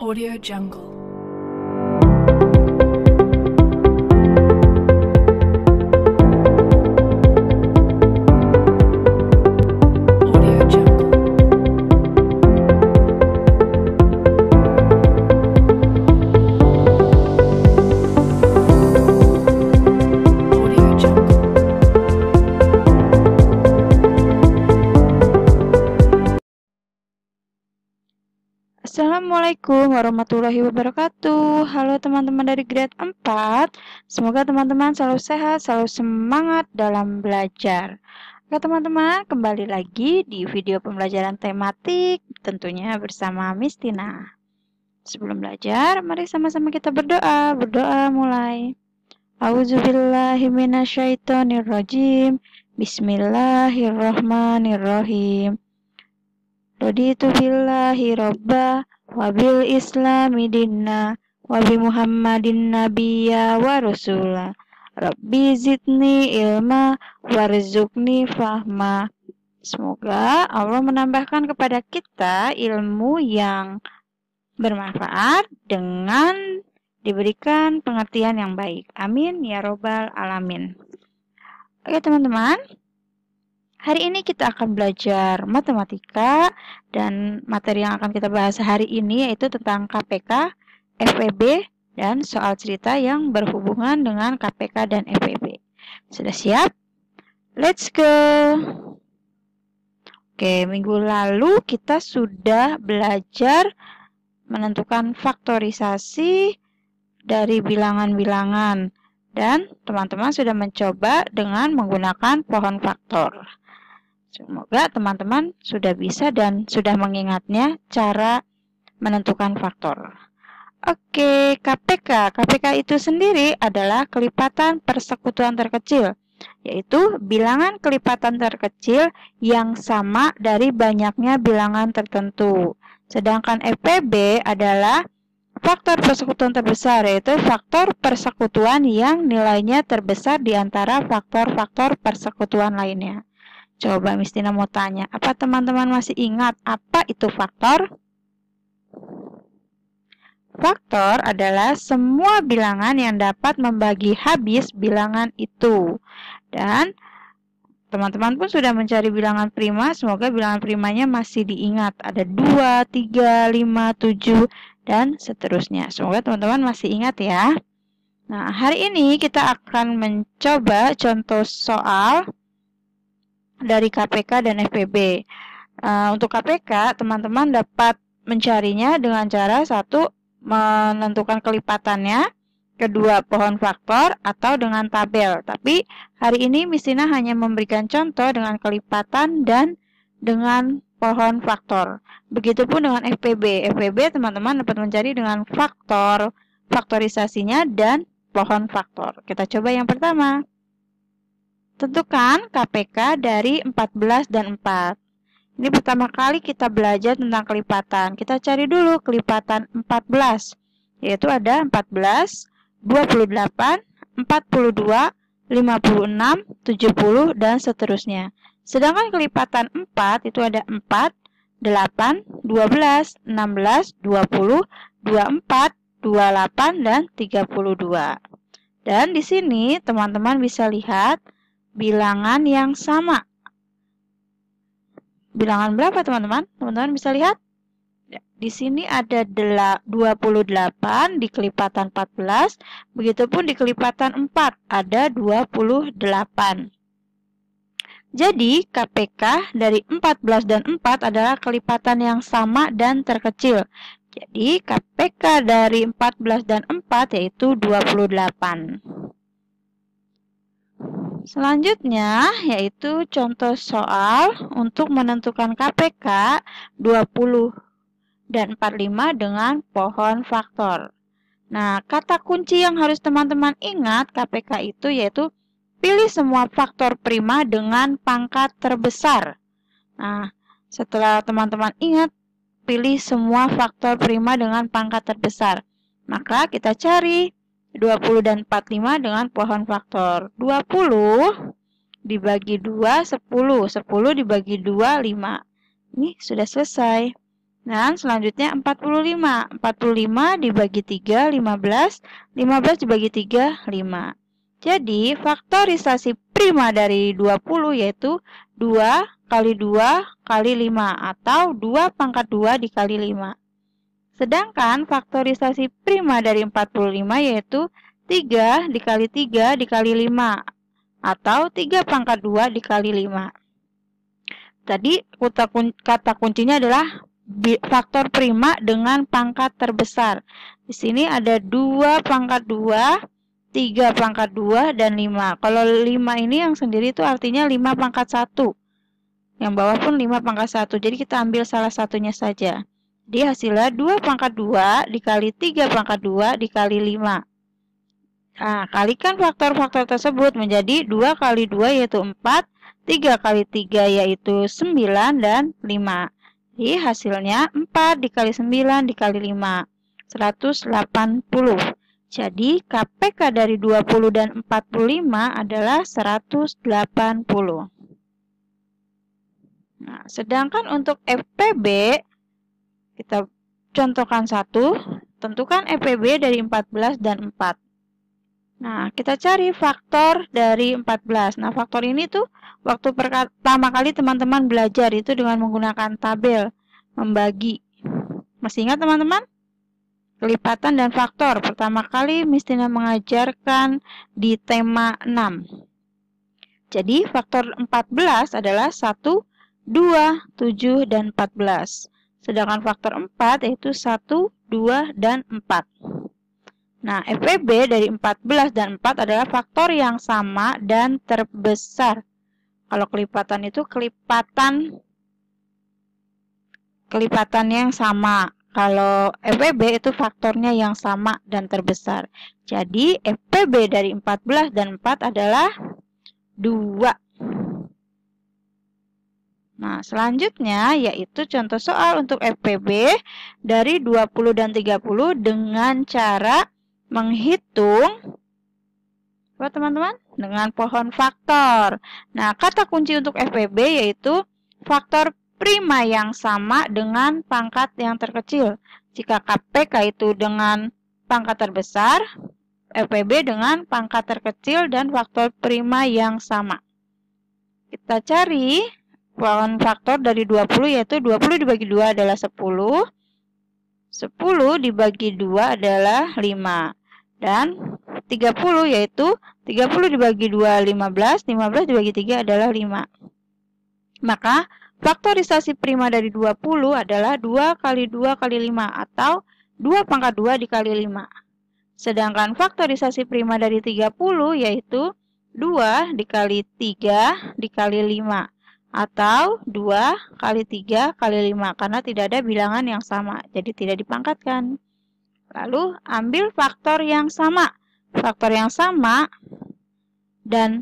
Audio Jungle. Audio Jungle. Audio Jungle. Assalamualaikum warahmatullahi wabarakatuh. Halo teman-teman dari grade 4. Semoga teman-teman selalu sehat, selalu semangat dalam belajar. Oke teman-teman, kembali lagi di video pembelajaran tematik, tentunya bersama Miss Tina. Sebelum belajar, mari sama-sama kita berdoa. Berdoa mulai. A'udzubillahi minasyaitonirrajim. Bismillahirrahmanirrahim. Raditu billahi robba wabil islami dinna wabi muhammadin nabiyya wa rasula. Rabbi zidni ilma warzuqni fahma. Semoga Allah menambahkan kepada kita ilmu yang bermanfaat dengan diberikan pengertian yang baik. Amin ya robbal alamin. Oke teman-teman, hari ini kita akan belajar matematika dan materi yang akan kita bahas hari ini yaitu tentang KPK, FEB, dan soal cerita yang berhubungan dengan KPK dan FEB. Sudah siap? Let's go! Oke, minggu lalu kita sudah belajar menentukan faktorisasi dari bilangan-bilangan dan teman-teman sudah mencoba dengan menggunakan pohon faktor. Semoga teman-teman sudah bisa dan sudah mengingatnya cara menentukan faktor. Oke, KPK. KPK itu sendiri adalah kelipatan persekutuan terkecil, yaitu bilangan kelipatan terkecil yang sama dari banyaknya bilangan tertentu. Sedangkan FPB adalah faktor persekutuan terbesar, yaitu faktor persekutuan yang nilainya terbesar di antara faktor-faktor persekutuan lainnya. Coba Miss Tina mau tanya, apa teman-teman masih ingat apa itu faktor? Faktor adalah semua bilangan yang dapat membagi habis bilangan itu. Dan teman-teman pun sudah mencari bilangan prima, semoga bilangan primanya masih diingat. Ada 2, 3, 5, 7, dan seterusnya. Semoga teman-teman masih ingat ya. Nah, hari ini kita akan mencoba contoh soal dari KPK dan FEB. Untuk KPK, teman-teman dapat mencarinya dengan cara satu, menentukan kelipatannya, kedua, pohon faktor, atau dengan tabel. Tapi hari ini Miss Tina hanya memberikan contoh dengan kelipatan dan dengan pohon faktor. Begitupun dengan FPB. FPB teman-teman dapat mencari dengan faktor, faktorisasinya, dan pohon faktor. Kita coba yang pertama. Tentukan KPK dari 14 dan 4. Ini pertama kali kita belajar tentang kelipatan. Kita cari dulu kelipatan 14. Yaitu ada 14, 28, 42, 56, 70, dan seterusnya. Sedangkan kelipatan 4 itu ada 4, 8, 12, 16, 20, 24, 28, dan 32. Dan di sini teman-teman bisa lihat bilangan yang sama. Bilangan berapa teman-teman? Teman-teman bisa lihat? Di sini ada 28 di kelipatan 14, begitupun di kelipatan 4 ada 28. Jadi KPK dari 14 dan 4 adalah kelipatan yang sama dan terkecil. Jadi KPK dari 14 dan 4 yaitu 28. Selanjutnya yaitu contoh soal untuk menentukan KPK 20 dan 45 dengan pohon faktor. Nah, kata kunci yang harus teman-teman ingat KPK itu yaitu pilih semua faktor prima dengan pangkat terbesar. Nah, setelah teman-teman ingat pilih semua faktor prima dengan pangkat terbesar, maka kita cari 20 dan 45 dengan pohon faktor. 20 dibagi 2, 10. 10 dibagi 2, 5. Ini sudah selesai. Dan selanjutnya 45. 45 dibagi 3, 15. 15 dibagi 3, 5. Jadi, faktorisasi prima dari 20 yaitu 2 kali 2 kali 5 atau 2 pangkat 2 dikali 5. Sedangkan faktorisasi prima dari 45 yaitu 3 dikali 3 dikali 5 atau 3 pangkat 2 dikali 5. Tadi kata kuncinya adalah faktor prima dengan pangkat terbesar. Di sini ada 2 pangkat 2, 3 pangkat 2, dan 5. Kalau 5 ini yang sendiri itu artinya 5 pangkat 1. Yang bawah pun 5 pangkat 1. Jadi kita ambil salah satunya saja. Jadi hasilnya 2 pangkat 2 dikali 3 pangkat 2 dikali 5. Nah, kalikan faktor-faktor tersebut menjadi 2 kali 2 yaitu 4, 3 kali 3 yaitu 9, dan 5. Jadi hasilnya 4 dikali 9 dikali 5, 180. Jadi KPK dari 20 dan 45 adalah 180. Nah, sedangkan untuk FPB, kita contohkan satu. Tentukan FPB dari 14 dan 4. Nah, kita cari faktor dari 14. Nah, faktor ini tuh waktu pertama kali teman-teman belajar itu dengan menggunakan tabel, membagi. Masih ingat teman-teman? Kelipatan dan faktor. Pertama kali Mistina mengajarkan di tema 6. Jadi, faktor 14 adalah 1, 2, 7, dan 14. Sedangkan faktor 4 yaitu 1, 2, dan 4. Nah, FPB dari 14 dan 4 adalah faktor yang sama dan terbesar. Kalau kelipatan itu kelipatan yang sama. Kalau FPB itu faktornya yang sama dan terbesar. Jadi, FPB dari 14 dan 4 adalah 2. Nah, selanjutnya yaitu contoh soal untuk FPB dari 20 dan 30 dengan cara menghitung apa teman-teman? Dengan pohon faktor. Nah, kata kunci untuk FPB yaitu faktor prima yang sama dengan pangkat yang terkecil. Jika KPK itu dengan pangkat terbesar, FPB dengan pangkat terkecil dan faktor prima yang sama. Kita cari pohon faktor dari 20 yaitu 20 dibagi 2 adalah 10. 10 dibagi 2 adalah 5. Dan 30 yaitu 30 dibagi 2 15, 15 dibagi 3 adalah 5. Maka faktorisasi prima dari 20 adalah 2 kali 2 kali 5 atau 2 pangkat 2 dikali 5. Sedangkan faktorisasi prima dari 30 yaitu 2 dikali 3 dikali 5 atau 2 kali 3 kali 5 karena tidak ada bilangan yang sama, jadi tidak dipangkatkan. Lalu ambil faktor yang sama. Faktor yang sama dan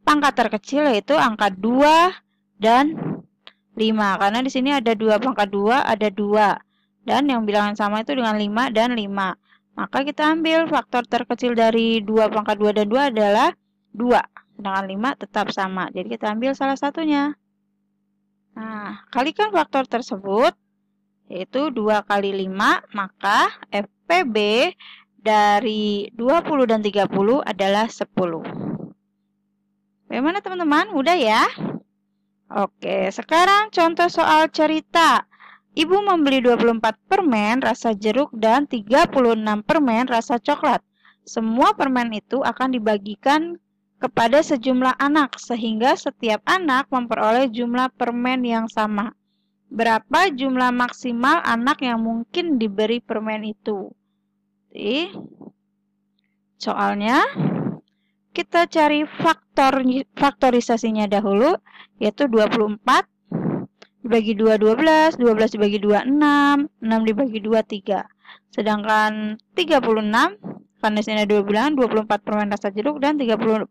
pangkat terkecil yaitu angka 2 dan 5. Karena di sini ada 2 pangkat 2, ada 2. Dan yang bilangan sama itu dengan 5 dan 5. Maka kita ambil faktor terkecil dari 2 pangkat 2 dan 2 adalah 2. Sedangkan 5 tetap sama. Jadi kita ambil salah satunya. Nah, kalikan faktor tersebut yaitu 2 kali 5, maka FPB dari 20 dan 30 adalah 10. Bagaimana teman-teman? Mudah ya? Oke, sekarang contoh soal cerita. Ibu membeli 24 permen rasa jeruk dan 36 permen rasa coklat. Semua permen itu akan dibagikan kepada sejumlah anak, sehingga setiap anak memperoleh jumlah permen yang sama. Berapa jumlah maksimal anak yang mungkin diberi permen itu? Jadi, soalnya kita cari faktorisasinya dahulu, yaitu 24 dibagi 2, 12, 12 dibagi 2, 6, 6 dibagi 2, 3. Sedangkan 36, karena sini ada 2 bilangan, 24 permen rasa jeruk dan 36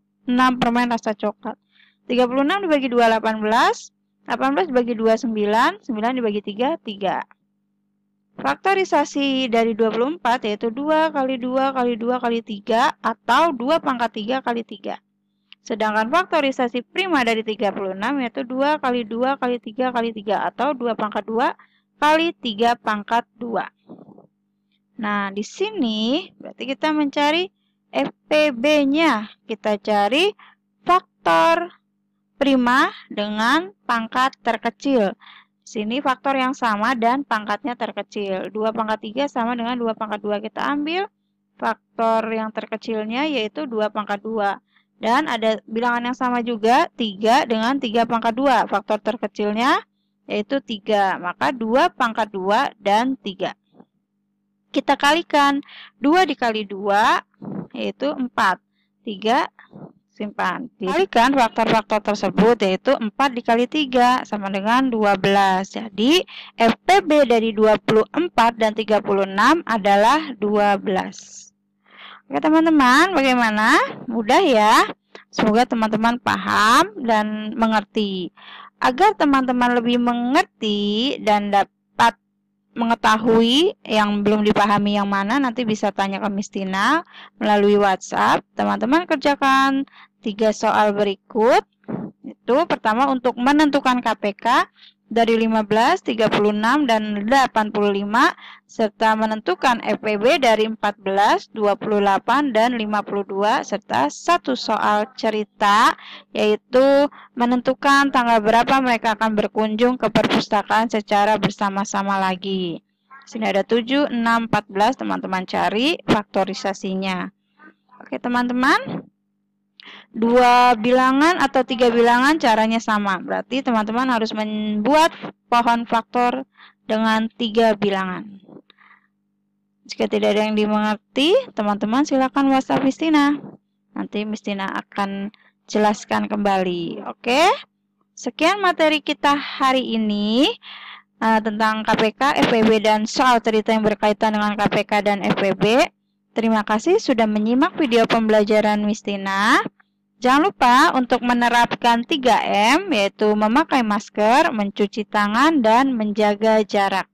permen rasa coklat. 36 dibagi 2, 18. 18 dibagi 2, 9. 9 dibagi 3, 3. Faktorisasi dari 24 yaitu 2 kali 2 kali 2 kali 3 atau 2 pangkat 3 kali 3. Sedangkan faktorisasi prima dari 36 yaitu 2 kali 2 kali 3 kali 3 atau 2 pangkat 2 kali 3 pangkat 2. Nah, di sini berarti kita mencari FPB-nya. Kita cari faktor prima dengan pangkat terkecil. Di sini faktor yang sama dan pangkatnya terkecil. 2 pangkat 3 sama dengan 2 pangkat 2. Kita ambil faktor yang terkecilnya yaitu 2 pangkat 2. Dan ada bilangan yang sama juga, 3 dengan 3 pangkat 2. Faktor terkecilnya yaitu 3. Maka 2 pangkat 2 dan 3. Kita kalikan. 2 dikali 2 yaitu 4. 3 simpan. Kalikan faktor-faktor tersebut yaitu 4 dikali 3 sama dengan 12. Jadi FPB dari 24 dan 36 adalah 12. Oke teman-teman, bagaimana? Mudah ya? Semoga teman-teman paham dan mengerti. Agar teman-teman lebih mengerti dan dapat mengetahui yang belum dipahami yang mana, nanti bisa tanya ke Miss Tina melalui WhatsApp. Teman-teman kerjakan 3 soal berikut. Itu pertama untuk menentukan KPK dari 15, 36, dan 85, serta menentukan FPB dari 14, 28, dan 52, serta 1 soal cerita, yaitu menentukan tanggal berapa mereka akan berkunjung ke perpustakaan secara bersama-sama lagi. Sini ada 7, 6, 14, teman-teman cari faktorisasinya. Oke teman-teman. 2 bilangan atau 3 bilangan caranya sama. Berarti teman-teman harus membuat pohon faktor dengan 3 bilangan. Jika tidak ada yang dimengerti, teman-teman silakan WhatsApp Miss Tina. Nanti Miss Tina akan jelaskan kembali. Oke? Sekian materi kita hari ini tentang KPK, FPB, dan soal cerita yang berkaitan dengan KPK dan FPB. Terima kasih sudah menyimak video pembelajaran Miss Tina. Jangan lupa untuk menerapkan 3M, yaitu memakai masker, mencuci tangan, dan menjaga jarak.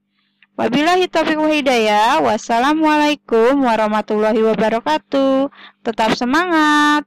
Wabillahi taufiq wal hidayah. Wassalamualaikum warahmatullahi wabarakatuh. Tetap semangat.